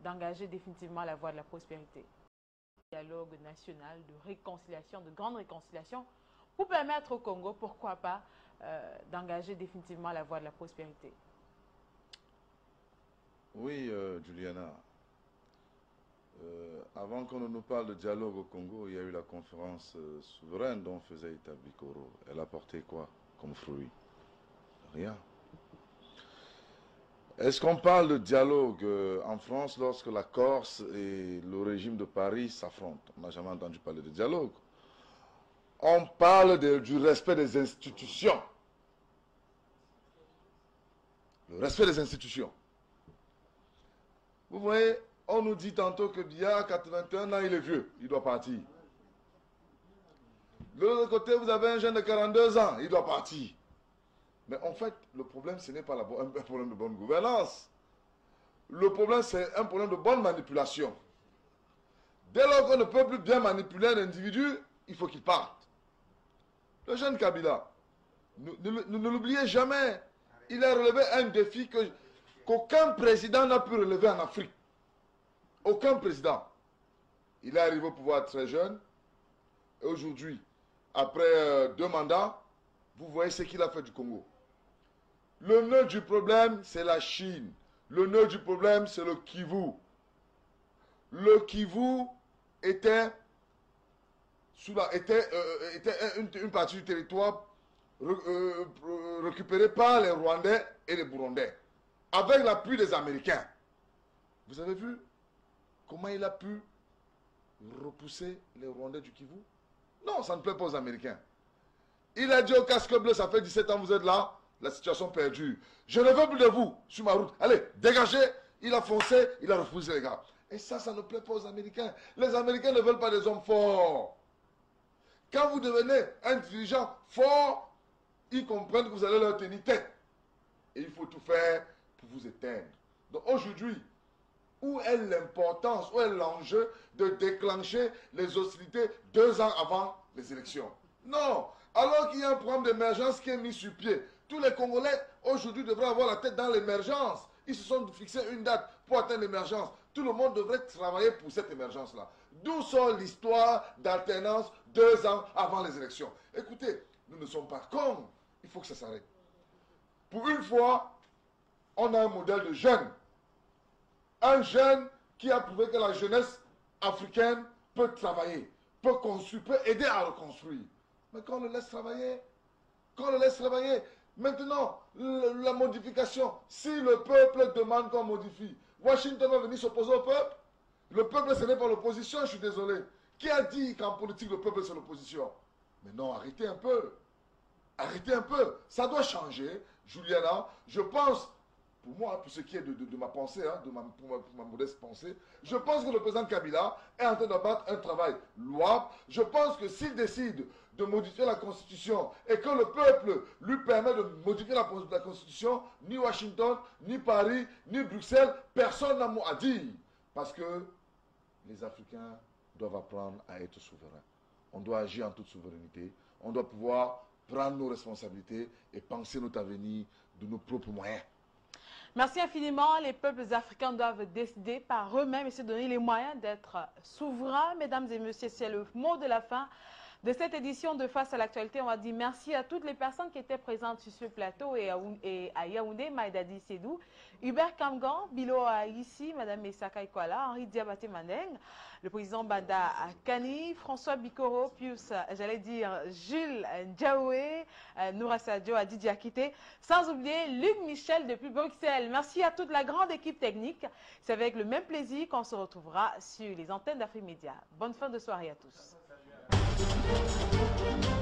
d'engager définitivement la voie de la prospérité. Dialogue national de réconciliation, de grande réconciliation, pour permettre au Congo, pourquoi pas, d'engager définitivement la voie de la prospérité. Oui, Juliana. Avant qu'on ne nous parle de dialogue au Congo, il y a eu la conférence souveraine dont faisait Ita Bikoro. Elle a porté quoi comme fruit? Rien. Est-ce qu'on parle de dialogue en France lorsque la Corse et le régime de Paris s'affrontent? On n'a jamais entendu parler de dialogue. On parle du respect des institutions. Le respect des institutions. Vous voyez, on nous dit tantôt que Biya, 81 ans, il est vieux, il doit partir. De l'autre côté, vous avez un jeune de 42 ans, il doit partir. Mais en fait, le problème, ce n'est pas un problème de bonne gouvernance. Le problème, c'est un problème de bonne manipulation. Dès lors qu'on ne peut plus bien manipuler un individu, il faut qu'il parte. Le jeune Kabila, ne l'oubliez jamais, il a relevé un défi qu'aucun président n'a pu relever en Afrique. Aucun président. Il est arrivé au pouvoir très jeune. Et aujourd'hui, après 2 mandats, vous voyez ce qu'il a fait du Congo. Le nœud du problème, c'est la Chine. Le nœud du problème, c'est le Kivu. Le Kivu était une partie du territoire récupérée par les Rwandais et les Burundais, avec l'appui des Américains. Vous avez vu comment il a pu repousser les Rwandais du Kivu? Non, ça ne plaît pas aux Américains. Il a dit au casque bleu, ça fait 17 ans vous êtes là, la situation perdue. Je ne veux plus de vous sur ma route. Allez, dégagez. Il a foncé, il a refusé les gars. Et ça ne plaît pas aux Américains. Les Américains ne veulent pas des hommes forts. Quand vous devenez un dirigeant fort, ils comprennent que vous allez leur tenir tête. Et il faut tout faire pour vous éteindre. Donc aujourd'hui, où est l'importance, où est l'enjeu de déclencher les hostilités 2 ans avant les élections? Non. Alors qu'il y a un programme d'émergence qui est mis sur pied. Tous les Congolais aujourd'hui devraient avoir la tête dans l'émergence. Ils se sont fixés une date pour atteindre l'émergence. Tout le monde devrait travailler pour cette émergence-là. D'où sort l'histoire d'alternance 2 ans avant les élections? Écoutez, nous ne sommes pas cons. Il faut que ça s'arrête. Pour une fois, on a un modèle de jeune. Un jeune qui a prouvé que la jeunesse africaine peut travailler, peut construire, peut aider à reconstruire. Mais quand on le laisse travailler, maintenant, la modification, si le peuple demande qu'on modifie, Washington va venir s'opposer au peuple. Le peuple, ce n'est pas l'opposition, je suis désolé. Qui a dit qu'en politique, le peuple, c'est l'opposition? Mais non, arrêtez un peu. Arrêtez un peu. Ça doit changer. Juliana, je pense, pour moi, pour ce qui est de ma pensée, pour ma modeste pensée, je pense que le président Kabila est en train d'abattre un travail louable. Je pense que s'il décide de modifier la Constitution et que le peuple lui permet de modifier la Constitution, ni Washington, ni Paris, ni Bruxelles, personne n'a mot à dire. Parce que les Africains doivent apprendre à être souverains. On doit agir en toute souveraineté. On doit pouvoir prendre nos responsabilités et penser notre avenir de nos propres moyens. Merci infiniment. Les peuples africains doivent décider par eux-mêmes et se donner les moyens d'être souverains. Mesdames et messieurs, c'est le mot de la fin de cette édition de Face à l'actualité. On va dire merci à toutes les personnes qui étaient présentes sur ce plateau et à Yaoundé, Maïdadi Sédou, Hubert Kamgan, Bilo ici, Madame Messaka Ikwala, Henri Diabaté Mandeng, le président Banda Kani, François Bikoro, Pius, j'allais dire Jules Ndiaoué, Noura Sadio, Adidi Akité, sans oublier Luc Michel depuis Bruxelles. Merci à toute la grande équipe technique. C'est avec le même plaisir qu'on se retrouvera sur les antennes d'Afrimédia. Bonne fin de soirée à tous. Thank you.